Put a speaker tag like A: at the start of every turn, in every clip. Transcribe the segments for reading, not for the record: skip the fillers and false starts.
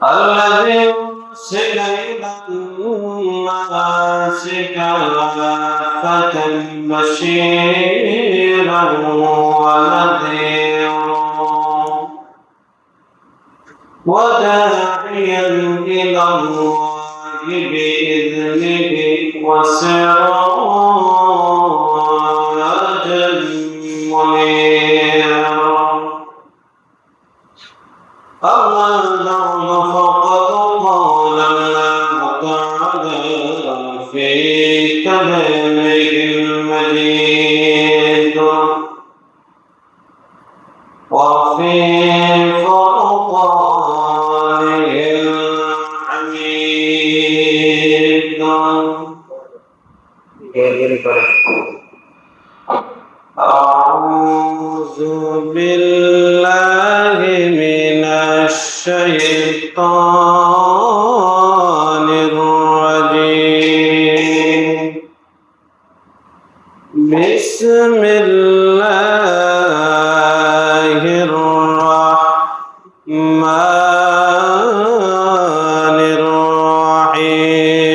A: الذي أرسل إلى الناس كافة بشيرا ونذيرا وداعيا إلى الله بإذنه وسراجا منيرا. أما بعد فقد قال الله تعالى في كلامه المجيد وفي فرقانه الحميد. أعوذ بالله من الشيطان الرجيم. بسم الله الرحمن الرحيم.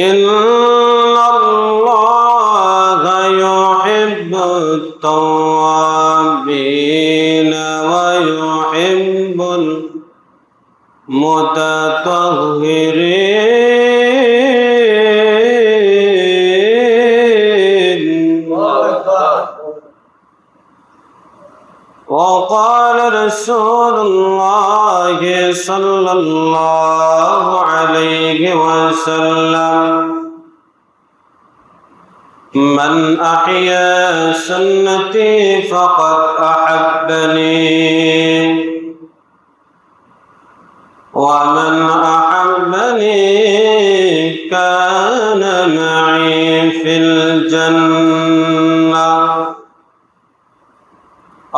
A: إن الله يحب التوابين ويحب المتطهرين. وقال رسول الله صلى الله عليه وسلم: من أحيا سنتي فقد أحبني، ومن أحبني كان معي في الجنة،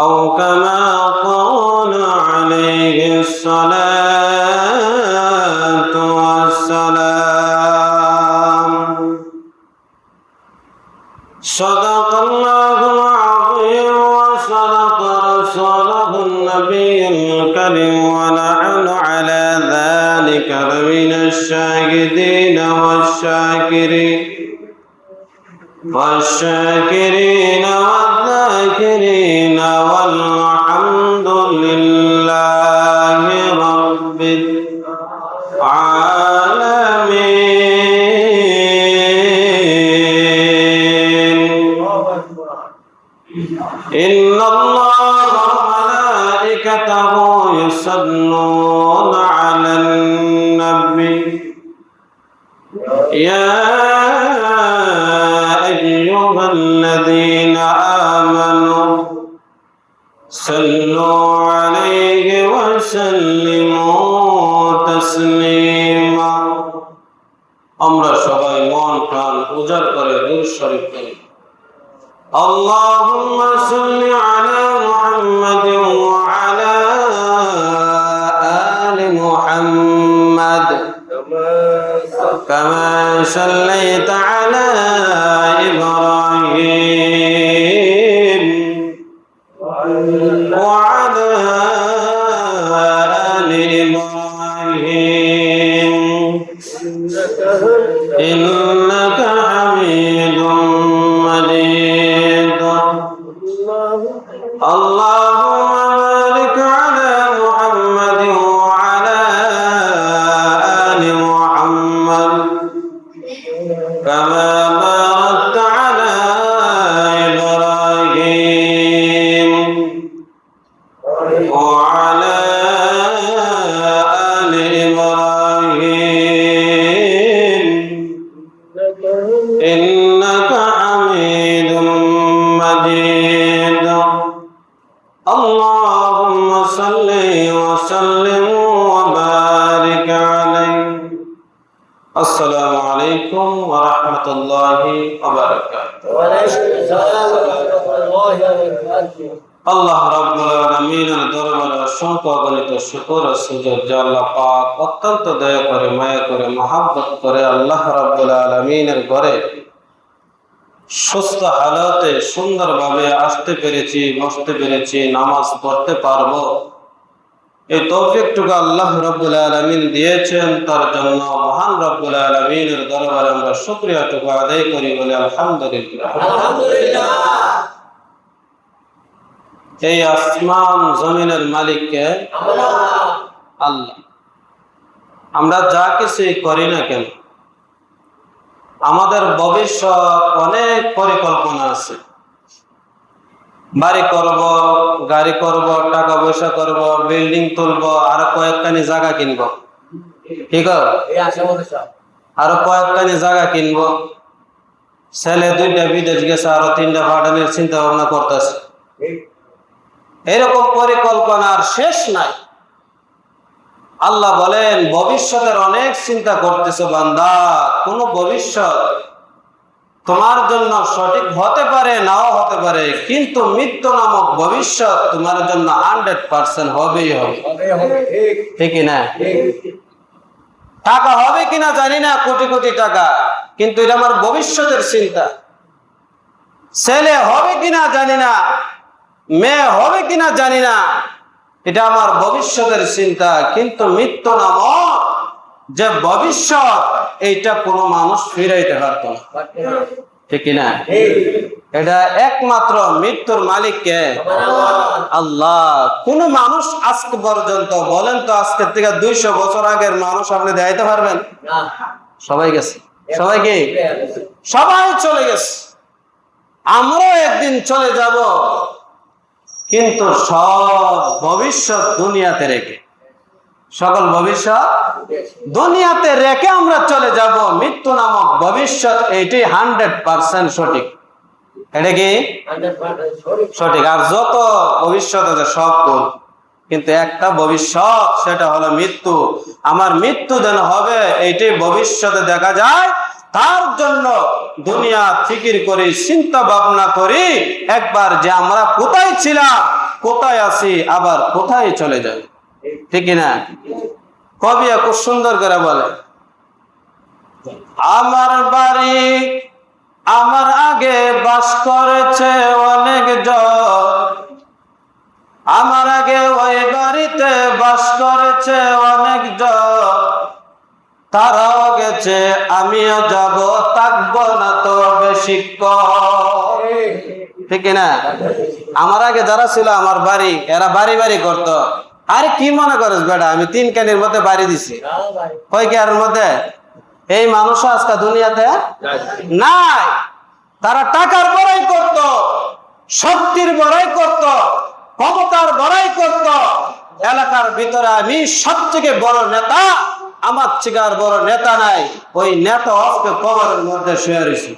A: أو كما قال عليه الصلاة والسلام. صدق الله العظيم وصدق رسوله النبي الكريم، ونحن على ذلك من الشاهدين والشاكرين والذاكرين، والحمد لله رب العالمين. إن الله وملائكته يصلون على النبي، يا أيها الذين آمنوا صلوا عليه وسلموا تسليما। আমরা সবাই মন প্রাণ উজাড় করে দুরূদ শরীফ পড়ি। اللهم صل على محمد وعلى آل محمد كما صليت على إبراهيم وعلى آل إبراهيم إنك حميد مجيد. اللهم بارك على محمد وعلى آل محمد كما باركت على إبراهيم وعلى آل إبراهيم إنك حميد مجيد. اللهم صل وسلم وبارك عليه. السلام عليكم ورحمة الله وبركاته.
B: وعليكم السلام ورحمة الله وبركاته.
A: আল্লাহ রাব্বুল আলামিনের দরবারে অসংখ্য অগণিত শুকর ও সুজুদ যে আল্লাহ পাক অত্যন্ত দয়া করে মায়া করে মহব্বত করে আল্লাহ রাব্বুল আলামিনের ঘরে সুস্থ হালতে সুন্দরভাবে আসতে পেরেছি, বসতে পেরেছি, নামাজ পড়তে পারবো, এই তৌফিকটুকু আল্লাহ রাব্বুল আলামিন দিয়েছেন। তার জন্য মহান রাব্বুল আলামিনের দরবারে আমরা শুকরিয়াটুকু আদায় করি, বলে আলহামদুলিল্লাহ।
B: আলহামদুলিল্লাহ।
A: এই আসমান জমিনের মালিককে আল্লাহ। আমরা যা কিছুই করি না কেন, আমাদের ভবিষ্যৎ অনেক পরিকল্পনা আছে। বাড়ি করব, গাড়ি করব, টাকা পয়সা করব, বিল্ডিং তুলব, আরো কয়েকখানি জায়গা কিনব, ঠিক আছে?
B: এই আশা মনে সব
A: আরো কয়েকখানি জায়গা কিনব। ছেলে 2টা বিদেশ গেছে, আরো 3টা পাঠানোর চিন্তা ভাবনা করতেছে। এরকম পরিকল্পনার শেষ নাই। আল্লাহ বলেন, ভবিষ্যতের অনেক চিন্তা করতেছো বান্দা, কোন ভবিষ্যৎ তোমার জন্য সঠিক হতে পারে, নাও হতে পারে, কিন্তু মৃত্যু নামক ভবিষ্যৎ তোমার জন্য 100% হবেই হবে।
B: হবে ঠিক
A: ঠিক না?
B: ঠিক
A: টাকা হবে কিনা জানি না, কোটি কোটি টাকা, কিন্তু এটা আমার ভবিষ্যতের চিন্তা। ছেলে হবে কিনা জানি না, মেয়ে হবে কিনা জানি না, এটা আমার ভবিষ্যতের চিন্তা। কিন্তু মৃত্যু নামক যে ভবিষ্যৎ, এইটা কোনো মানুষ ফিরাইতে পারত না, ঠিক না? এটা একমাত্র মৃত্যুর মালিক কে? আল্লাহ। কোন মানুষ আজকে পর্যন্ত, বলেন তো, আজকের থেকে 200 বছর আগের মানুষ আপনি দেখাইতে পারবেন?
B: না
A: সবাই গেছে। সবাই কি? সবাই চলে গেছে। আমরাও একদিন চলে যাব, কিন্তু সব ভবিষ্যৎ দুনিয়াতে রেখে, সকল ভবিষ্যৎ দুনিয়াতে রেখে আমরা চলে যাব। মৃত্যু নামক ভবিষ্যৎ এইটি 100% সঠিক। এটা কি
B: 100%
A: সঠিক? আর যত ভবিষ্যৎ আছে সব ভুল, কিন্তু একটা ভবিষ্যৎ, সেটা হলো মৃত্যু। আমার মৃত্যু যেন হবে, এইটি ভবিষ্যতে দেখা যায়। তার জন্য দুনিয়া ফিকির করি, চিন্তা ভাবনা করি একবার, যে আমরা কোথায় ছিলাম, কোথায় আছি, আবার কোথায় চলে যাই, ঠিক না? কবি খুব সুন্দর করে বলে, আমার বাড়ি আমার আগে বাস করেছে অনেক জন, আমার আগে ওই বাড়িতে বাস করেছে অনেক জন, তারাও গেছে আমিও যাব, থাকবো না তো বেশিক্ষণ, ঠিক না? আমার আগে যারা ছিল আমার বাড়ি, এরা বাড়ি বাড়ি করতো। আরে কি মনে করিস বেটা, আমি 3 কানির মধ্যে বাড়ি দিছি, কয় কি আর মধ্যে? এই মানুষ আজকে দুনিয়াতে নাই। তারা টাকার বড়াই করত, শক্তির বড়াই করত, ক্ষমতার বড়াই করত। এলাকার ভিতরে আমি সবথেকে বড় নেতা, আমার থেকে আর বড় নেতা নাই, ওই নেতা আজকে কবরের মধ্যে শুয়ে রয়েছে,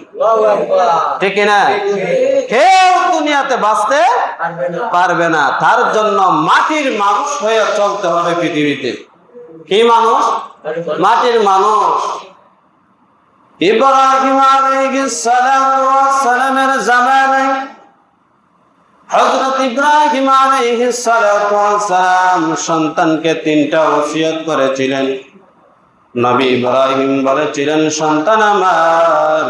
A: ঠিক না? কেউ দুনিয়াতে বাঁচতে পারবে না। তার জন্য মাটির মানুষ হয়ে চলতে হবে পৃথিবীতে। কি মানুষ? মাটির মানুষ। ইব্রাহিম আলাইহিস সালামের জামানায় হযরত ইব্রাহিম আলাইহিস সালাম সন্তানকে 3টা ওসিয়ত করেছিলেন। নবী ইব্রাহিম বলেছিলেন, সন্তান আমার,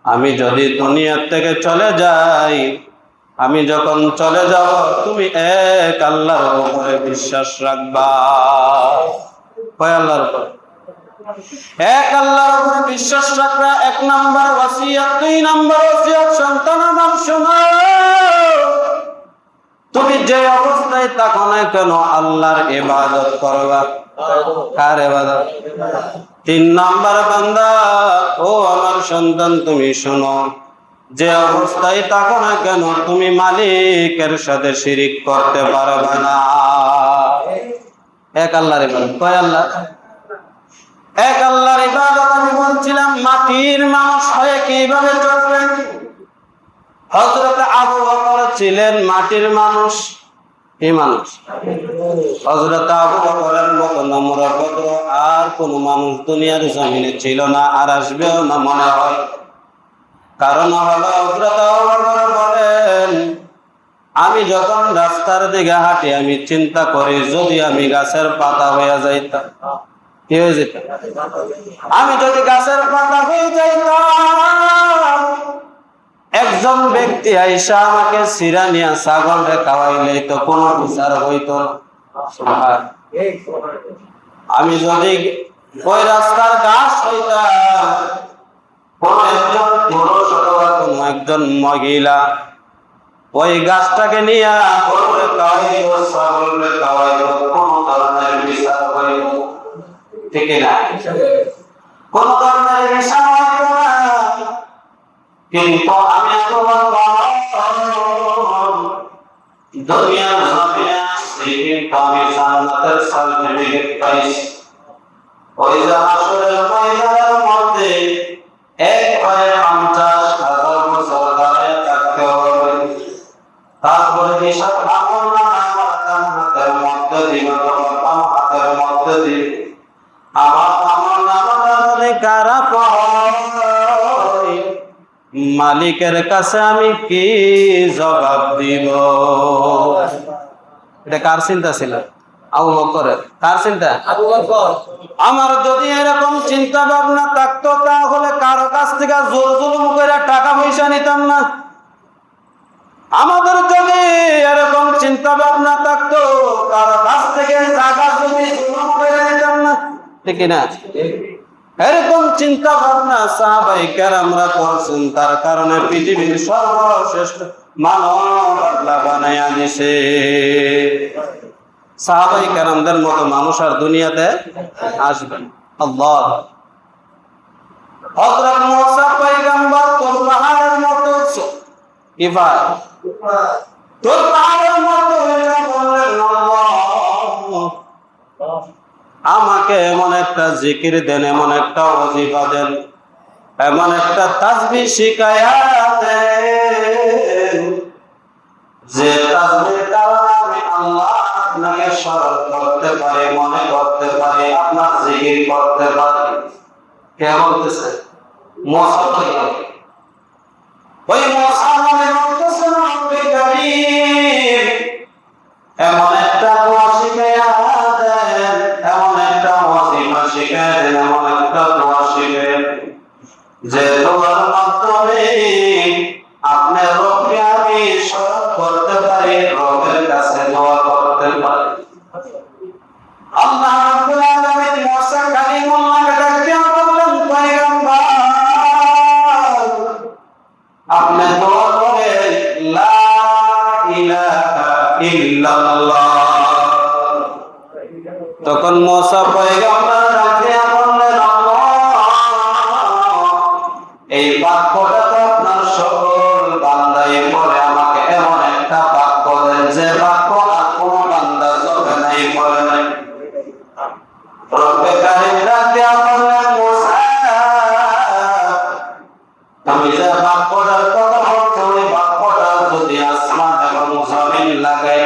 A: আমি যদি দুনিয়া থেকে চলে যাই, আমি যখন চলে যাব, তুমি এক আল্লাহর উপরে বিশ্বাস রাখবা। কয় আল্লাহর উপর? এক আল্লাহর উপরে বিশ্বাস রাখবা, 1 নাম্বার ওসিয়ত। 2 নাম্বার ওসিয়ত, সন্তান আমার শোনো, তুমি যে অবস্থায় থাকো না কেন, আল্লাহর ইবাদত করবা। কার ইবাদত? 3 নাম্বার, বান্দা ও আমার সন্তান, তুমি শোনো, যে অবস্থায় থাকো না কেন, তুমি মালিকের সাথে শিরিক করতে পারবে না। এক আল্লাহর ইবাদত। কয় আল্লাহ? এক আল্লাহর ইবাদত। আমি বলছিলাম, মাটির মানুষ হয়ে কিভাবে চলবেন? হযরত আবু বকর ছিলেন মাটির মানুষ। কি মানুষ? হযরত আবু বকরের মতো নম্র ভদ্র আর কোন মানুষ দুনিয়ার জমিনে ছিল না, আর আসবেও না মনে হয়। কারণ হলো, হযরত আবু বকর বলেন, আমি যখন রাস্তার দিকে হাঁটি, আমি চিন্তা করি, যদি আমি গাছের পাতা হয়ে যাইতাম, কি হয়ে যেত? আমি যদি গাছের পাতা হয়ে যাইতাম, একজন ব্যক্তি আইসা আমাকে সিরা নিয়া ছাগল রে খাওয়াইলে তো কোনো বিচার হইতো না। সুবহান। আমি যদি ওই রাস্তার ঘাস হইতাম, কোন একজন পুরুষ অথবা কোন একজন মহিলা ওই গাছটাকে নিয়ে গরুরে খাওয়াইব, ছাগলরে খাওয়াইব, কোন ধরনের বিচার হইব ঠিক না? কোন ধরনের বিচার হইব না। কিন্তু আমি দুনিয়ার জমিনে আসছি, কিন্তু আমি জান্নাতের সার্টিফিকেট পাইছি। ওই যে হাসরের ময়দানের মধ্যে এক পায়ে 50,000 বছর দাঁড়িয়ে থাকতে হবে। তারপরে হিসাব আমলনামা আমার ডান হাতের মধ্যে দিবে, তোমার বাম হাতের মধ্যে দিবে। আমার আমলনামাটা যদি খারাপ হয়, মালিকের কাছে আমি কি জবাব দিব? এটা কার চিন্তা ছিল? আবু বকরের। কার চিন্তা?
B: আবু বকর।
A: আমার যদি এরকম চিন্তা ভাবনা থাকতো, তাহলে কারো কাছ থেকে জোর জুলুম করে টাকা পয়সা নিতাম না। আমাদের যদি এরকম চিন্তা ভাবনা থাকতো, কারো কাছ থেকে টাকা জমি জুলুম করে নিতাম না ঠিক না? এরকম চিন্তা ভাবনা সাহাবায়ে কেরামরা করছেন, তার কারণে পৃথিবীর সর্বশ্রেষ্ঠ মানব আল্লাহ বানায়া দিয়েছে। সাহাবায়ে কেরামদের মতো মানুষ আর দুনিয়াতে আসবে না। আল্লাহ। হযরত মুসা পয়গম্বর তোর পাহাড়ের মতো কি ভাই, তোর পাহাড়ের মতো হয়ে বললেন, আল্লাহ আমাকে এমন একটা জিকির দেন, এমন একটা ওয়াজিফা দেন, এমন একটা তাসবিহ শিখায়া দেন যে তাসবিহের কারণে আমি আল্লাহ আপনাকে স্মরণ করতে পারি, মনে করতে পারি, আপনার জিকির করতে পারি। কে বলতেছে? মুসা পয়গম্বর। ওই মুসা মনে করতেছে রব্বে কারীম এমন একটা দোয়া শিখায়া দেন, এমন একটা ওয়াজিফা শিখায়া দেন, এমন একটা দোয়া শিখায়া দেন যে দোয়ার মাধ্যমে আপনি রবকে আমি স্মরণ করতে পারি, রবের কাছে দোয়া করতে পারি। আল্লাহ রাব্বুল আলামিন মুসা কালিমুল্লাহকে ডাকতে বললেন, পয়গম্বর আপনি দোয়া করেন লা ইলাহা ইল্লাল্লাহ। তখন মুসা পয়গম্বর ডাকতে বললেন, আল্লাহ এই বাক্যটা তো আপনার সকল বান্দাই পড়ে, আমাকে এমন একটা বাক্য দেন যে বাক্য আর কোন বান্দা জবে নাই পড়ে নাই। রব্বে কারীম ডাকতে বললেন, মুসা তুমি যে বাক্যটার কথা বলছো, ওই বাক্যটা যদি আসমান এবং জমিন লাগাই,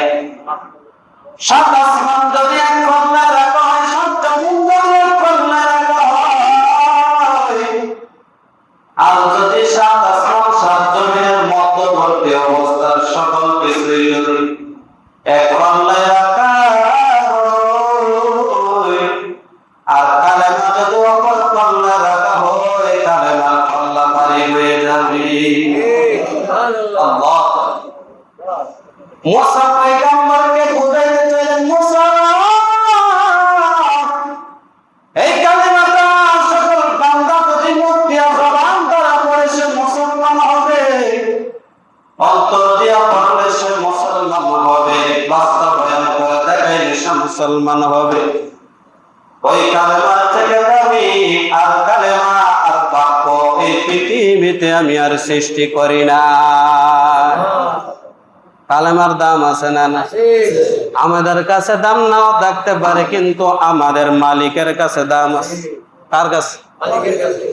A: সাত আসমান যদি এক কল্লা রাখা হয়, সাত জমিন যদি এক কল্লা রাখা হয়, আর যদি সাত আসমান সাত জমিনের মধ্যবর্তী অবস্থার সকল কিছুই যদি এক কল্লায় রাখা হয়, আর কালেমা যদি অপর কল্লা রাখা হয়, কালেমার কল্লা ভারী হয়ে যাবে। আল্লাহ। মুসা পয়গম্বরকে বুঝাইতে চাইলেন, মুসা এই কালেমাটা সকল বান্দা যদি মুখ দিয়া জবান দ্বারা পড়ে সে মুসলমান হবে, অন্তর দিয়া পড়লে সে মুসলমান হবে, বাস্তবায়ন করে দেখাইলে সে মুসলমান হবে। ওই কালেমার থেকে দামি আর কালেমা আর বাক্য এই পৃথিবীতে আমি আর সৃষ্টি করি না। কালেমার দাম আছে না? না। আমাদের কাছে দাম নাও থাকতে পারে, কিন্তু আমাদের মালিকের কাছে দাম আছে। কার কাছে?
B: মালিকের কাছে।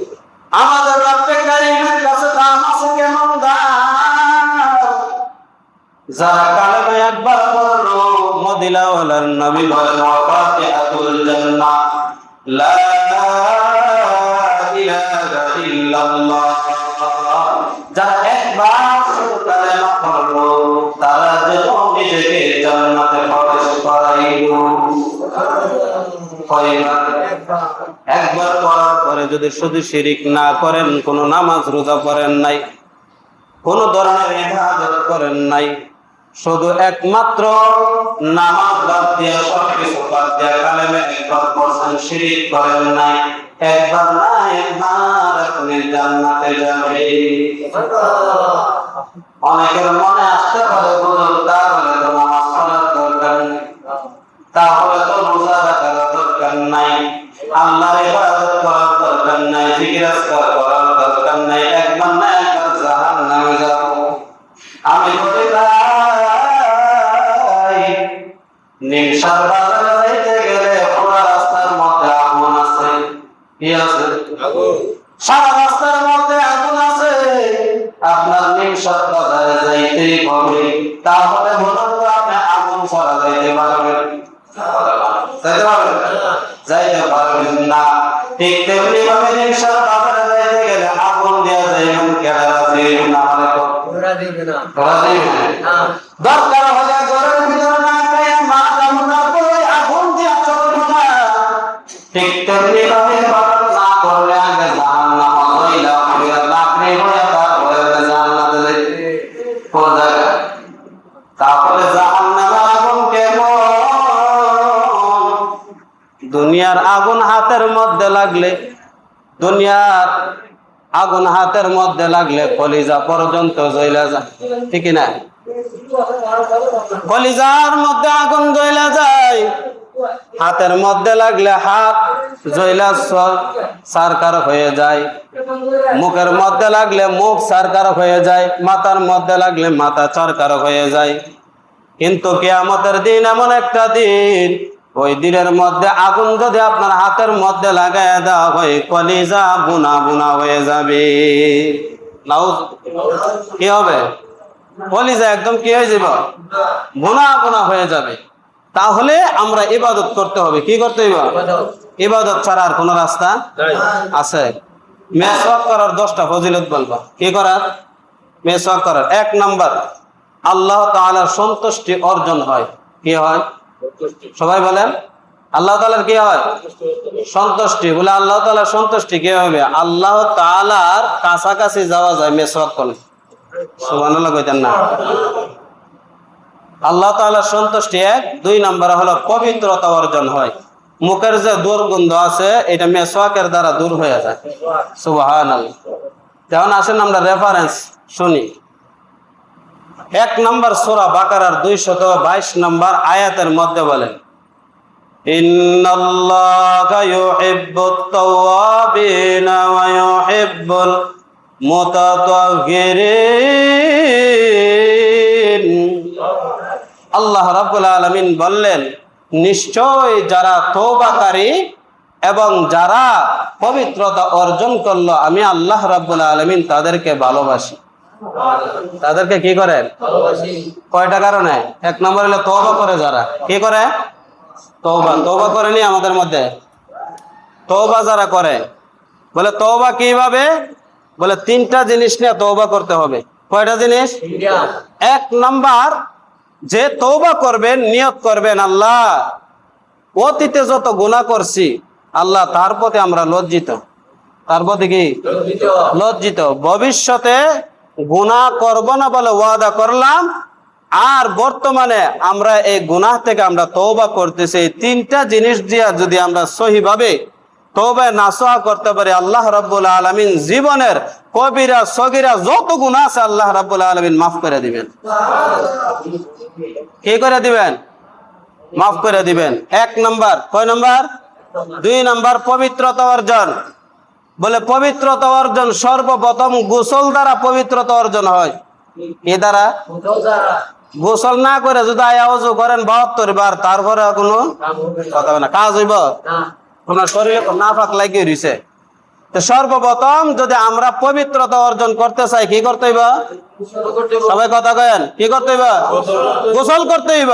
A: আমাদের রব্বে কারীমের কাছে দাম আছে। কেমন দাম? যারা কালেমা একবার পড়লো, মদিনাওয়ালার নবী বলেন, ফাতিহাতুল জান্নাহ লা ইলাহা ইল্লাল্লাহ। যারা একবার কালেমা পড়লো, তারা যেন নিজেকে জান্নাতে প্রবেশ করাইল। একবার পড়ার পরে যদি শুধু শিরিক না করেন, কোনো নামাজ রোজা পড়েন নাই, কোন ধরনের ইবাদত করেন নাই, শুধু একমাত্র নামাজ বাদ দিয়ে সবকিছু বাদ দিয়ে কালেমে একবার পড়ছেন, শিরিক করেন নাই, একবার না একবার আপনি জান্নাতে যাবেন। অনেকের মনে আসতে পারে হুজুর তাহলে তো নামাজ পড়ার দরকার নেই, তাহলে তো রোজা রাখার দরকার নাই, আল্লাহর ইবাদত করার দরকার নাই, জিকির আজকার করার দরকার নাই, একবার না একবার জাহান্নামে যাব। আমি বলি ভাই, নিমসার বাজারে যাইতে গেলে পুরো রাস্তার মধ্যে আগুন আছে। কি আছে? সারা রাস্তার মধ্যে আগুন আছে। আপনার নিমসার বাজারে যাইতেই হবে, তাহলে বলুন তো আপনি আগুন ছাড়া যাইতে পারবেন? যাইতে পারবেন না। ঠিক তেমনি ভাবে নিমসার বাজারে যাইতে গেলে আগুন দেওয়া যাইবেন, কেনা যাইবেন না, দরকার হলে ঘরের ভিতরে না খায় মা কামনা করে আগুন দিয়ে চলবে না। ঠিক তেমনি ভাবে ইবাদত না করলে আগে জাহান্নাম হইলা হইয়া লাকড়ি হইয়া তারপরে জান্নাতে যাইতে পড়া। তারপরে জাহান্নামের আগুন কেমন? দুনিয়ার আগুন হাতের মধ্যে লাগলে, দুনিয়ার আগুন হাতের মধ্যে লাগলে কলিজা পর্যন্ত জ্বলা যায়, ঠিক না? কলিজার মধ্যে আগুন জ্বলা যায়, হাতের মধ্যে লাগলে হাত জ্বলা সারকার হয়ে যায়, মুখের মধ্যে লাগলে মুখ সারকার হয়ে যায়, মাথার মধ্যে লাগলে মাথা চরকার হয়ে যায়। কিন্তু কিয়ামতের দিন এমন একটা দিন, ওই দিনের মধ্যে আগুন যদি আপনার হাতের মধ্যে লাগায় দেওয়া হয়, কলিজা বুনা বুনা হয়ে যাবে। কি হবে? কলিজা একদম কি হয়ে যাব? বুনা বুনা হয়ে যাবে। তাহলে আমরা ইবাদত করতে হবে। কি করতে হবে? ইবাদত ছাড়া আর কোন রাস্তা আছে? মেসওয়াক করার 10টা ফজিলত বলবা। কি করার? মেসওয়াক করার 1 নাম্বার, আল্লাহ তাআলার সন্তুষ্টি অর্জন হয়। কি হয়? সবাই বলেন, আল্লাহ তাআলার কি হয়? সন্তুষ্টি। বলে আল্লাহ তাআলার সন্তুষ্টি কি হবে? আল্লাহ তাআলার কাছাকাছি যাওয়া যায় মেসওয়াক করলে। সুবহানাল্লাহ কইতেন না? আল্লাহ তাআলার সন্তুষ্টি 1। 2 নাম্বার হলো পবিত্রতা অর্জন হয়। মুখের যে দুর্গন্ধ আছে এটা মেসওয়াকের দ্বারা দূর হয়ে যায়। সুবহানাল্লাহ। যেমন আসেন আমরা রেফারেন্স শুনি। 1 নাম্বার সূরা বাকারার 222 নাম্বার আয়াতের মধ্যে বলেন, ইন্নাল্লাহা ইউহিব্বুত তাওয়াবিনা ওয়া ইউহিব্বুল মুতাতাহহিরিন। আল্লাহ রাব্বুল আলামিন বললেন, নিশ্চয় যারা তওবাকারী এবং যারা পবিত্রতা অর্জন করলো, আমি আল্লাহ রাব্বুল আলামিন তাদেরকে ভালোবাসি। তাদেরকে কি করেন? ভালোবাসি। কয়টা কারণে? 1 নম্বর হলো তওবা করে যারা। কি করে? তওবা করেনি আমাদের মধ্যে? তওবা যারা করে, বলে তওবা কিভাবে? বলে 3টা জিনিস নিয়ে তওবা করতে হবে। কয়টা জিনিস? 1 নাম্বার, যে তওবা করবেন, নিয়ত করবেন আল্লাহ অতীতে যত গুনাহ করছি আল্লাহ তার প্রতি আমরা লজ্জিত। তার প্রতি কি? লজ্জিত। ভবিষ্যতে গুনাহ করব না বলে ওয়াদা করলাম, আর বর্তমানে আমরা এই গুনাহ থেকে আমরা তওবা করতেছি। এই 3টা জিনিস দিয়ে যদি আমরা সহিভাবে তওবা নাসুহা করতে পারি, আল্লাহ রাব্বুল আলামিন জীবনের কবিরা সগীরা যত গুনাহ আছে আল্লাহ রাব্বুল আলামিন মাফ করে দিবেন। কি করে দিবেন? মাফ করে দিবেন। 1 নাম্বার। কয় নাম্বার? 2 নাম্বার পবিত্রতা অর্জন। বলে পবিত্রতা অর্জন সর্বপ্রথম গোসল দ্বারা পবিত্রতা অর্জন হয়। কি দ্বারা? গোসল না করে যদি আয়াউযু করেন 72 বার, তারপরে কোনো কথা হবে না, কাজ হইব না, আপনার শরীরে নাফাক লাগিয়ে রইছে। তো সর্বপ্রথম যদি আমরা পবিত্রতা অর্জন করতে চাই কি করতে হইব? সবাই কথা কয়েন, কি করতে হইব? গোসল করতে হইব।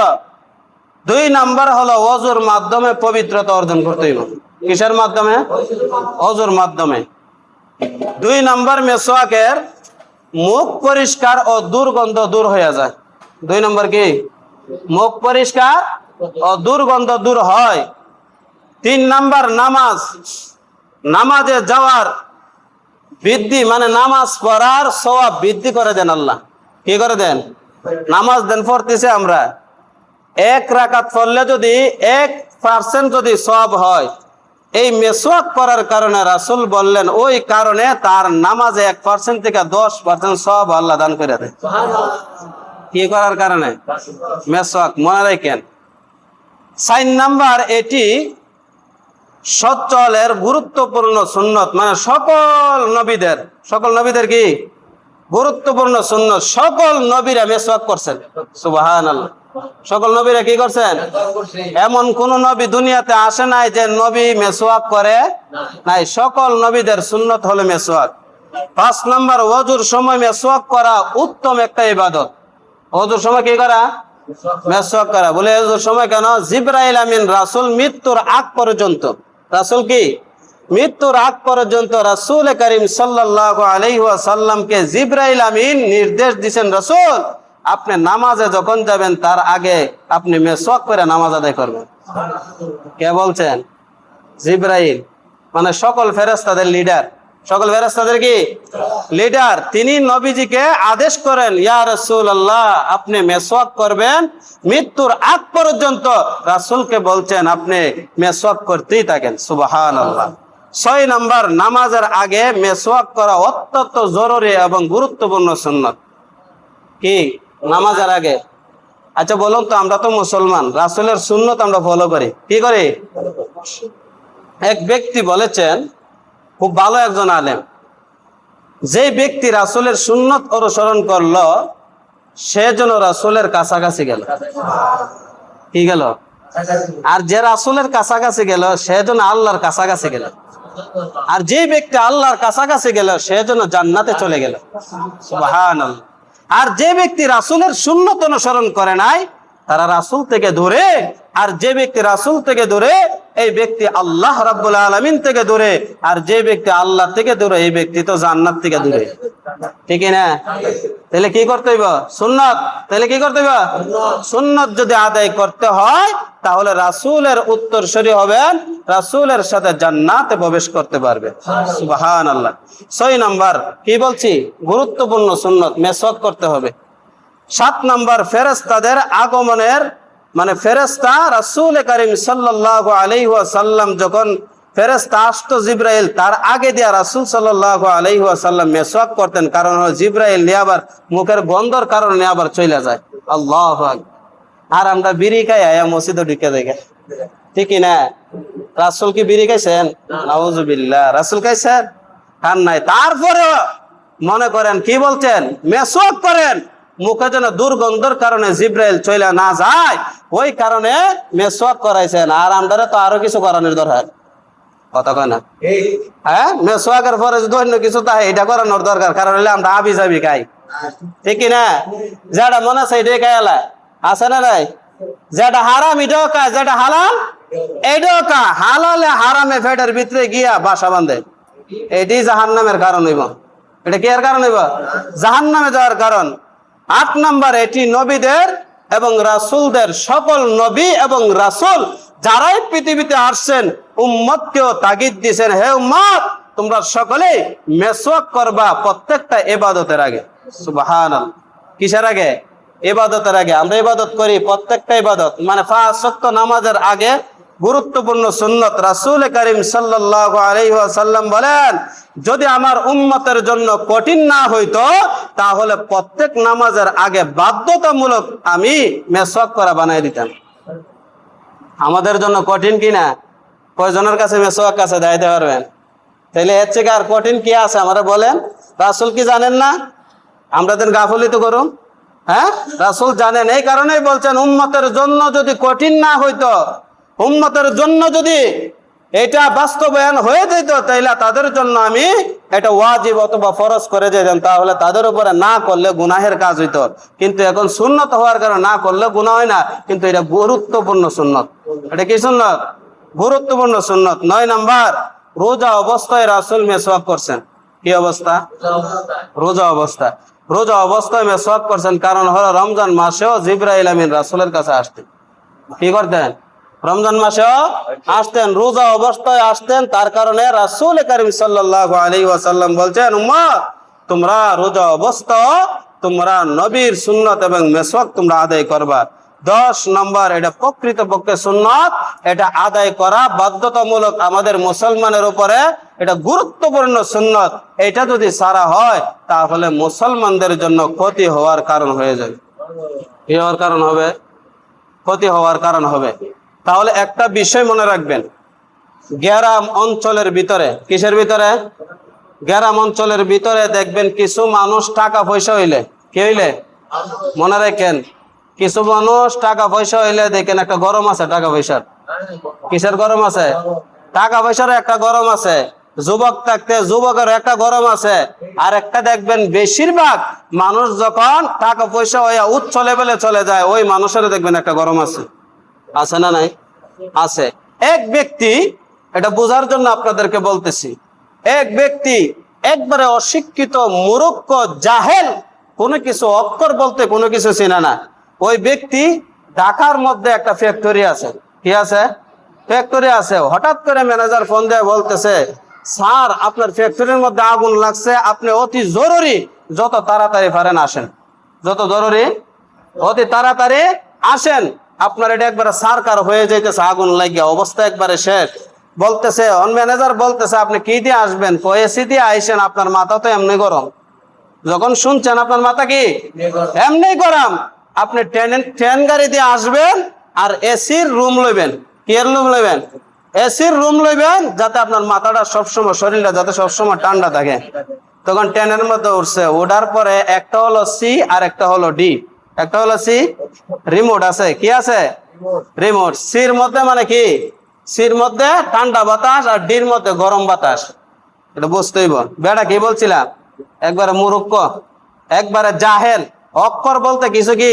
A: 2 নাম্বার হলো ওযুর মাধ্যমে পবিত্রতা অর্জন করতে হইব। কিসের মাধ্যমে? ওযুর মাধ্যমে। 2 নাম্বার মেসওয়াকের মুখ পরিষ্কার ও দুর্গন্ধ দূর হয়ে যায়। 2 নাম্বার কি? মুখ পরিষ্কার ও দুর্গন্ধ দূর হয়। 3 নাম্বার নামাজ। নামাজে যাওয়ার বৃদ্ধি মানে নামাজ পড়ার সওয়াব বৃদ্ধি করে দেন আল্লাহ। কি করে দেন? নামাজ দেন পড়তেছে আমরা, 1 রাকাত পড়লে যদি 1% যদি সওয়াব হয়, এই মেসওয়াক করার কারণে রাসূল বললেন ওই কারণে তার নামাজে 1% থেকে 10% সওয়াব আল্লাহ দান করে দেয়। কি করার কারণে? মেসওয়াক। মনে রাখেন। 4 নাম্বার, এটি সচ্চলের গুরুত্বপূর্ণ সুন্নত, মানে সকল নবীদের কি গুরুত্বপূর্ণ সুন্নত। সকল নবীরা মেসওয়াক করছেন। সুবহানাল্লাহ। সকল নবীরা কি করছেন? এমন কোন নবী দুনিয়াতে আসে নাই যে নবী মেসওয়াক করে নাই। সকল নবীদের সুন্নত হলো মেসওয়াক। 5 নাম্বার, ওযুর সময় মেসওয়াক করা উত্তম একটা ইবাদত। ওযুর সময় কি করা? মেসওয়াক করা। বলে ওযুর সময় কেন? জিবরাইল আমিন রাসূল মৃত্যুর আগ পর্যন্ত, রাসূল কি মৃত্যুর আগ পর্যন্ত রাসূল করিম সাল্লাল্লাহু আলাইহি ওয়াসাল্লামকে জিবরাইল আমিন নির্দেশ দিয়েছেন, রাসূল আপনি নামাজে যখন যাবেন তার আগে আপনি মেসওয়াক করে নামাজ আদায় করবেন। কে বলছেন? জিবরাইল, মানে সকল ফেরেশতাদের লিডার। সকল ফেরেশতাদের কি লিডার। তিনি নবীজিকে আদেশ করেন, ইয়া রাসূলুল্লাহ আপনি মেসওয়াক করবেন মৃত্যুর আগ পর্যন্ত। রাসূলকে বলছেন আপনি মেসওয়াক করতেই থাকেন। সুবহানাল্লাহ। 6 নাম্বার, নামাজের আগে মেসওয়াক করা অত্যন্ত জরুরি এবং গুরুত্বপূর্ণ সুন্নত। কি? নামাজের আগে। আচ্ছা বলুন তো, আমরা তো মুসলমান, রাসূলের সুন্নত আমরা ফলো করি, কি করি? এক ব্যক্তি বলেছেন, খুব ভালো একজন আলেম, যে ব্যক্তি রাসূলের সুন্নত অনুসরণ করলো সে যেন রাসূলের কাছাকাছি গেল। কি গেল? আর যে রাসূলের কাছাকাছি গেল সে যেন আল্লাহর কাছাকাছি গেল। আর যে ব্যক্তি আল্লাহর কাছাকাছি গেল সে যেন জান্নাতে চলে গেল। সুবহানাল্লাহ। আর যে ব্যক্তি রাসূলের সুন্নত অনুসরণ করে নাই তারা রাসূল থেকে দূরে, আর যে ব্যক্তি রাসূল থেকে দূরে এই ব্যক্তি আল্লাহ রাব্বুল আলামিন থেকে দূরে, আর যে ব্যক্তি আল্লাহ থেকে দূরে এই ব্যক্তি তো জান্নাত থেকে দূরে। ঠিক না? তাহলে কি করতে হইব? সুন্নত। তাহলে কি করতে হইব? সুন্নত যদি আদায় করতে হয় তাহলে রাসূলের উত্তরসূরি হবেন, রাসূলের সাথে জান্নাতে প্রবেশ করতে পারবে। সুবহানাল্লাহ। 6 নাম্বার, কি বলছি? গুরুত্বপূর্ণ সুন্নত, মেসওয়াক করতে হবে। 7 নাম্বার, ফেরেশতাদের আগমনের, মানে ফেরেশতা রাসূল করিম সাল্লাল্লাহু আলাইহি ওয়াসাল্লাম যখন ফেরেশতা আসতো জিবরাইল, তার আগে দিয়া রাসূল সাল্লাল্লাহু আলাইহি ওয়াসাল্লাম মেসওয়াক করতেন। কারণ হলো জিবরাইল নিয়ে আবার মুখের গন্ধর কারণে আবার চলে যায়। আল্লাহু আকবার। আর আমরা বিড়ি খাই আয়া মসজিদে ঢুকে দেখে, ঠিক না? রাসূল কি বিড়ি খাইছেন? নাউজুবিল্লাহ। রাসূল খাইছেন? খান নাই। তারপরে মনে করেন কি বলছেন? মেসওয়াক করেন, মুখে যেন দুর্গন্ধর কারণে জিবরাইল চলে না যায়, ওই কারণে মেসওয়াক করাইছেন। আর আমরা তো আরো কিছু করানোর দরকার, কথা কয় না? হ্যাঁ, মেসওয়াকের পরে যদি অন্য কিছু তাই এটা করানোর দরকার। কারণ হলে আমরা আবি যাবি খাই, ঠিক না? যেটা মনে আছে এটাই খাইলা, আছে না নাই? যেটা হারাম এটাও খায়, যেটা হালাল এটাও খায়। হালালে হারামে পেটের ভিতরে গিয়া বাসা বাঁধে, এটি জাহান্নামের কারণ হইব। এটা কি এর কারণ হইব? জাহান্নামে যাওয়ার কারণ। 8 নাম্বার, এটি নবীদের এবং রাসূলদের, সকল নবী এবং রাসূল যারাই পৃথিবীতে আসছেন উম্মতকেও তাগিদ দিয়েছেন, হে উম্মত তোমরা সকলে মেসওয়াক করবা প্রত্যেকটা ইবাদতের আগে। সুবহানাল্লাহ। কিসের আগে? ইবাদতের আগে। আমরা ইবাদত করি, প্রত্যেকটা ইবাদত মানে 5 ওয়াক্ত নামাজের আগে গুরুত্বপূর্ণ সুন্নত। রাসূল করিম সাল্লাল্লাহু আলাইহি ওয়াসাল্লাম বলেন, যদি আমার উম্মতের জন্য কঠিন না হইতো তাহলে প্রত্যেক নামাজের আগে বাধ্যতামূলক আমি মেসওয়াক করা বানাই দিতাম। আমাদের জন্য কঠিন কিনা? কয়জনের কাছে মেসওয়াক কাছে দেখাইতে পারবেন? তাহলে এর থেকে আর কঠিন কি আছে আমরা বলেন? রাসূল কি জানেন না? আমরা তো গাফলিত করুন। হ্যাঁ, রাসূল জানেন, এই কারণেই বলছেন উম্মতের জন্য যদি কঠিন না হইতো, উম্মতের জন্য যদি এটা বাস্তবায়ন হয়ে যেত তাইলে তাদের জন্য আমি এটা ওয়াজিব অথবা ফরজ করে যেতাম, তাহলে তাদের উপরে না করলে গুনাহের কাজ হইতো। কিন্তু এখন সুন্নত হওয়ার কারণে না করলে গুনাহ হয় না, কিন্তু এটা গুরুত্বপূর্ণ সুন্নত। এটা কি সুন্নত? গুরুত্বপূর্ণ সুন্নত। 9 নাম্বার, রোজা অবস্থায় রাসূল মেসওয়াক করছেন। কি অবস্থা? রোজা অবস্থা। রোজা অবস্থায় মেসওয়াক করছেন, কারণ হলো রমজান মাসেও জিবরাইল আমিন রাসূলের কাছে আসতেন। কি করতেন? রমজান মাসেও আসতেন, রোজা অবস্থায় আসতেন। তার কারণে রাসূল করিম সাল্লাল্লাহু আলাইহি ওয়াসাল্লাম বলছেন, উম্মত তোমরা রোজা অবস্থায় তোমরা নবীর সুন্নত এবং মেসওয়াক তোমরা আদায় করবা। 10 নম্বর, এটা প্রকৃতপক্ষে সুন্নত, এটা আদায় করা বাধ্যতামূলক আমাদের মুসলমানের উপরে, এটা গুরুত্বপূর্ণ সুন্নত। এটা যদি সারা হয় তাহলে মুসলমানদের জন্য ক্ষতি হওয়ার কারণ হয়ে যাবে। কি হওয়ার কারণ হবে? ক্ষতি হওয়ার কারণ হবে। তাহলে একটা বিষয় মনে রাখবেন, গ্রাম অঞ্চলের ভিতরে, কিসের ভিতরে? গ্রাম অঞ্চলের ভিতরে দেখবেন কিছু মানুষ টাকা পয়সা হইলে, কি হইলে মনে রাখেন, কিছু মানুষ টাকা পয়সা হইলে দেখেন একটা গরম আছে টাকা পয়সার। কিসের গরম আছে? টাকা পয়সার একটা গরম আছে। যুবক থাকতে যুবকের একটা গরম আছে। আর একটা দেখবেন বেশিরভাগ মানুষ যখন টাকা পয়সা হইয়া উচ্চ লেভেলে চলে যায়, ওই মানুষের দেখবেন একটা গরম আছে। আছে না নাই? আছে। এক ব্যক্তি, এটা বোঝার জন্য আপনাদেরকে বলতেছি, এক ব্যক্তি একবারে অশিক্ষিত, মূর্খ, জাহেল, কোনো কিছু অক্ষর বলতে কোনো কিছু চেনে না। ওই ব্যক্তি ঢাকার মধ্যে একটা ফ্যাক্টরি আছে। কি আছে? ফ্যাক্টরি আছে। হঠাৎ করে ম্যানেজার ফোন দিয়ে বলতেছে, স্যার আপনার ফ্যাক্টরির মধ্যে আগুন লাগছে, আপনি অতি জরুরি যত তাড়াতাড়ি পারেন আসেন, যত জরুরি অতি তাড়াতাড়ি আসেন, আপনার এটা একবারে সারকার হয়ে যাইতেছে, আগুন লাগিয়া অবস্থা একবারে শেষ। বলতেছে, অন ম্যানেজার বলতেছে, আপনি কি দিয়ে আসবেন? এসি দিয়ে আইসেন, আপনার মাথা তো এমনি গরম। যখন শুনছেন আপনার মাথা কি এমনি গরম, আপনি ট্রেন গাড়ি দিয়ে আসবেন আর এসির রুম লইবেন। কি এর রুম লইবেন? এসির রুম লইবেন, যাতে আপনার মাথাটা সবসময়, শরীরটা যাতে সবসময় ঠান্ডা থাকে। তখন ট্রেনের মধ্যে উঠছে, ওঠার পরে একটা হলো সি আর একটা হলো ডি। একটা হলো সি, রিমোট আছে। কি আছে? রিমোট। সির মধ্যে মানে কি? সির মধ্যে ঠান্ডা বাতাস আর ডির মধ্যে গরম বাতাস। এটা বুঝতে হইব। বেটা কি বলছিলাম, একবারে মূর্খ, একবারে জাহেল, অক্ষর বলতে কিছু কি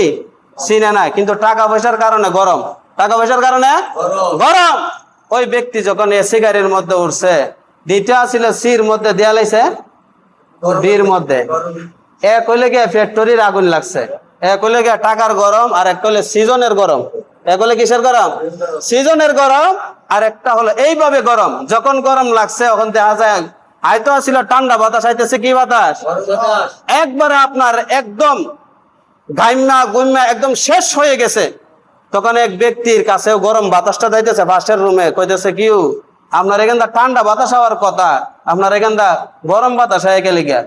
A: চিনে না, কিন্তু টাকা পয়সার কারণে গরম। টাকা পয়সার কারণে গরম। ওই ব্যক্তি যখন এসি গাড়ির মধ্যে উঠছে, দ্বিতীয় ছিল সির মধ্যে দেয়া লাইছে ডির মধ্যে। এক হইলে গিয়ে ফ্যাক্টরির আগুন লাগছে, এক হইলে গিয়ে টাকার গরম, আর এক হইলে সিজনের গরম। এক হলে কিসের গরম? সিজনের গরম। আর একটা হলো এইভাবে গরম, যখন গরম লাগছে তখন দেখা যায় আইতো ছিল ঠান্ডা বাতাস, আইতেছে কি বাতাস? একবারে আপনার একদম গাইমা গুইমা একদম শেষ হয়ে গেছে। তখন এক ব্যক্তির কাছেও গরম বাতাসটা যাইতেছে ফার্স্টের রুমে, কইতেছে কিউ আপনার এখানটা ঠান্ডা বাতাস হওয়ার কথা, আপনার এখানটা গরম বাতাস হয়ে গেলে গিয়া।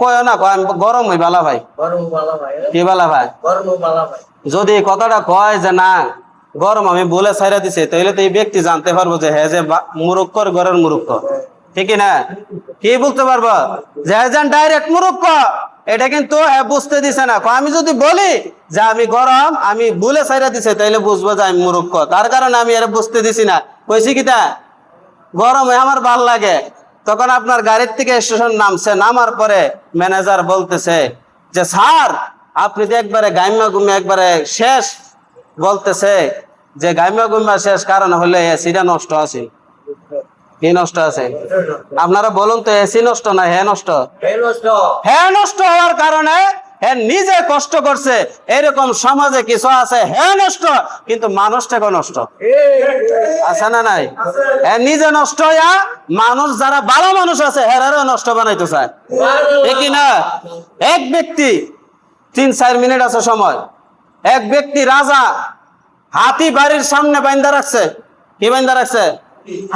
A: কয় না, কয় আমি গরম হই বালা ভাই। কি বালা ভাই? যদি কথাটা কয় যে না গরম আমি বলে ছাইরা দিছে, তাহলে তো এই ব্যক্তি জানতে পারবো যে হ্যাঁ যে মুরুক্কর ঘরের মুরুক্ক, ঠিক না? কি বলতে পারবো যে ডাইরেক্ট মুরুক্ক, এটা কিন্তু বুঝতে দিছে না। আমি যদি বলি যে আমি গরম আমি বলে ছাইরা দিছে, তাইলে বুঝবো যে আমি মুরুক্ক, তার কারণে আমি এর বুঝতে দিছি না। কইছি কিতা গরমে আমার ভাল লাগে। তখন আপনার গাড়ির থেকে স্টেশন নামছে, নামার পরে ম্যানেজার বলতেছে যে স্যার আপনি তো একবারে গাইমা গুমা একবারে শেষ। বলতেছে যে গাইমা গুমা শেষ কারণ হলে এসিটা নষ্ট আছে। কি নষ্ট আছে? আপনারা বলুন তো, এসি নষ্ট না হ্যাঁ নষ্ট? হ্যাঁ নষ্ট হওয়ার কারণে হ্যাঁ নিজে কষ্ট করছে। এরকম সমাজে কিছু আছে হ্যাঁ নষ্ট, কিন্তু মানুষটাকে নষ্ট আছে না নাই? হ্যাঁ নিজে নষ্ট হইয়া মানুষ যারা ভালো মানুষ আছে হেরারও নষ্ট বানাইতে চায়, ঠিক না? এক ব্যক্তি 3-4 মিনিট আছে সময়, এক ব্যক্তি রাজা হাতি বাড়ির সামনে বাইন্দা রাখছে। কি বাইন্দা রাখছে?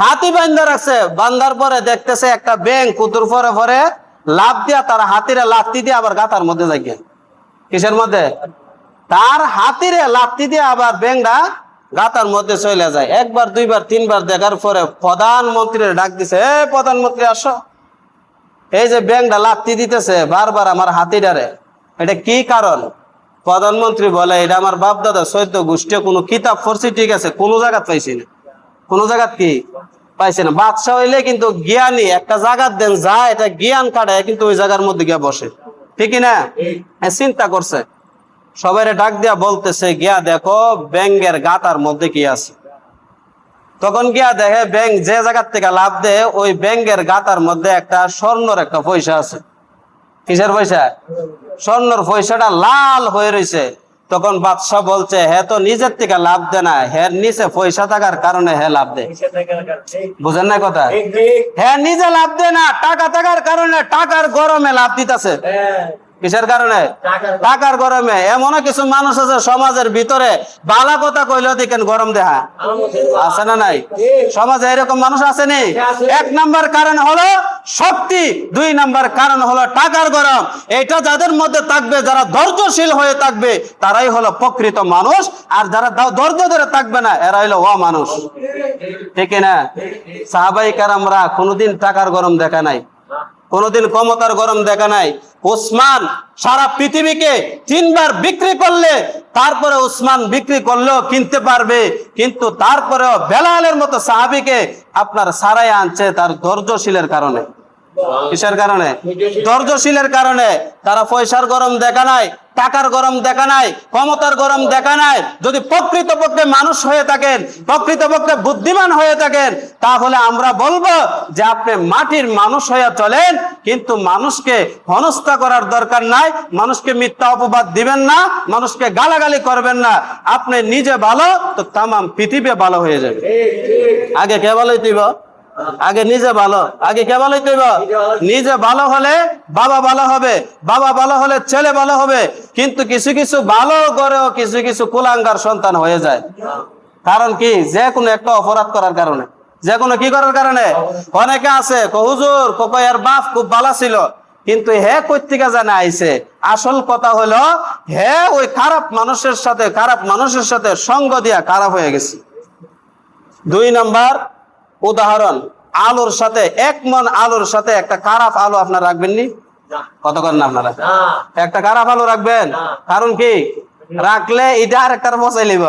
A: হাতি বাইন্দা রাখছে। বান্দার পরে দেখতেছে একটা ব্যাঙ কুতুর পরে পরে লাভ দিয়া তার হাতিরে লাত্তি দিয়ে আবার গাতার মধ্যে যাই। কিসের মধ্যে? তার হাতিরে লাত্তি দিয়ে আবার ব্যাঙটা গাতার মধ্যে চলে যায়। একবার দুইবার তিনবার দেখার পরে প্রধানমন্ত্রীর ডাক দিছে, এ প্রধানমন্ত্রী আসো, এই যে ব্যাঙটা লাত্তি দিতেছে বারবার আমার হাতিটারে, এটা কি কারণ? প্রধানমন্ত্রী বলে এটা আমার বাপ দাদা 14 গোষ্ঠী কোনো কিতাব পড়ছি, ঠিক আছে, কোনো জায়গা পাইছি না, কোনো জায়গা কি পাইছে না। বাদশাহ হইলে কিন্তু জ্ঞানী, একটা জায়গা দেন যা এটা জ্ঞান কাটায়, কিন্তু ওই জায়গার মধ্যে গিয়া বসে, ঠিক না? চিন্তা করছে, সবাই ডাক দিয়া বলতেছে গিয়া দেখো ব্যাঙের গাতার মধ্যে কি আছে। তখন গিয়া দেখে ব্যাঙ যে জায়গার থেকে লাভ দেয় ওই ব্যাঙের গাতার মধ্যে একটা স্বর্ণর একটা পয়সা আছে। কিসের পয়সা? স্বর্ণর পয়সাটা লাল হয়ে রয়েছে। তখন বাদশাহ বলছে হে তো নিজের থেকে লাভ দেয় না, হের নিচে পয়সা থাকার কারণে হে লাভ দেয়। বুঝেন না কথা? হ্যাঁ নিজে লাভ দেয় না, টাকা থাকার কারণে টাকার গরমে লাভ দিতেছে। কিসের কারণে? টাকার গরমে। এমনও কিছু মানুষ আছে সমাজের ভিতরে বালা কথা কইলেও দেখেন গরম দেহা আছে না নাই? সমাজে এরকম মানুষ আছে নি? এক নাম্বার কারণ হলো শক্তি, দুই নাম্বার কারণ হলো টাকার গরম। এটা যাদের মধ্যে থাকবে, যারা ধৈর্যশীল হয়ে থাকবে, তারাই হলো প্রকৃত মানুষ। আর যারা ধৈর্য ধরে থাকবে না, এরা হলো অমানুষ। ঠিক না? সাহাবাই কেরামরা কোনোদিন টাকার গরম দেখা নাই, কোনোদিন ক্ষমতার গরম দেখা নাই। উসমান সারা পৃথিবীকে 3 বার বিক্রি করলে, তারপরে উসমান বিক্রি করলেও কিনতে পারবে, কিন্তু তারপরেও বেলালের মতো সাহাবীকে আপনার সারাই আনছে তার ধৈর্যশীলের কারণে। কিসের কারণে? ধৈর্যশীলের কারণে। তারা পয়সার গরম দেখা নাই, টাকার গরম দেখা নাই, ক্ষমতার গরম দেখা নাই। যদি প্রকৃতপক্ষে মানুষ হয়ে থাকেন, প্রকৃতপক্ষে বুদ্ধিমান হয়ে থাকেন, তাহলে আমরা বলবো যে আপনি মাটির মানুষ হয়ে চলেন, কিন্তু মানুষকে হেনস্থা করার দরকার নাই, মানুষকে মিথ্যা অপবাদ দিবেন না, মানুষকে গালাগালি করবেন না। আপনি নিজে ভালো তো তামাম পৃথিবী ভালো হয়ে যাবে। আগে কে ভালো হইতেইব? আগে নিজে ভালো। আগে কে ভালো হইতেইব? নিজে ভালো হলে বাবা ভালো হবে, বাবা ভালো হলে ছেলে ভালো হবে। কিন্তু কিছু কিছু ভালো করেও কিছু কিছু কুলাঙ্গার সন্তান হয়ে যায়। কারণ কি? যে কোনো একটা অপরাধ করার কারণে, যে কোনো কি করার কারণে। অনেকে আছে হুজুর এর বাপ খুব ভালো ছিল, কিন্তু হে কই থেকে জানা আইছে। আসল কথা হলো হে ওই খারাপ মানুষের সাথে সঙ্গ দিয়া খারাপ হয়ে গেছে। 2 নাম্বার উদাহরণ, আলুর সাথে 1 মণ আলুর সাথে একটা খারাপ আলু আপনারা রাখবেন নি? কত করেন আপনারা? একটা খারাপ আলু রাখবেন? কারণ কি? রাখলে এটা আরেকটার বসাই লিব,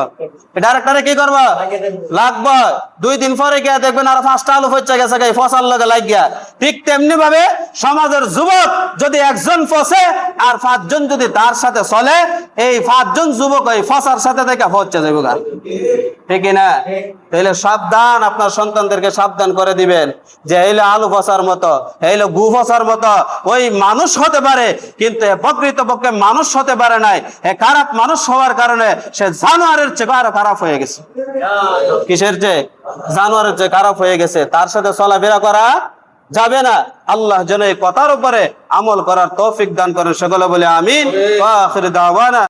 A: এটা আরেকটারে কি করবো? লাগবো। 2 দিন পরে গিয়া দেখবেন আর 5টা আলু ফসে গেছে, ফসার লগে লাগিয়া। ঠিক তেমনি ভাবে সমাজের যুবক যদি একজন ফসে আর 5 জন যদি তার সাথে চলে, এই 5 জন যুবক ওই ফসার সাথে থেকে ফসছে যাইব। ঠিক না? তাহলে সাবধান, আপনার সন্তানদেরকে সাবধান করে দিবেন যে এইলো আলু ফসার মতো, এইলো গু ফসার মতো। ওই মানুষ হতে পারে কিন্তু প্রকৃতপক্ষে মানুষ হতে পারে নাই। খারাপ মানুষ হওয়ার কারণে সে জানোয়ারের চেয়ে আরো খারাপ হয়ে গেছে। কিসের চেয়ে? জানোয়ারের চেয়ে খারাপ হয়ে গেছে। তার সাথে চলাফেরা করা যাবে না। আল্লাহ যেন এই কথার উপরে আমল করার তৌফিক দান করেন। সকলে বলে আমিন। ওয়া আখির দাওয়ানা।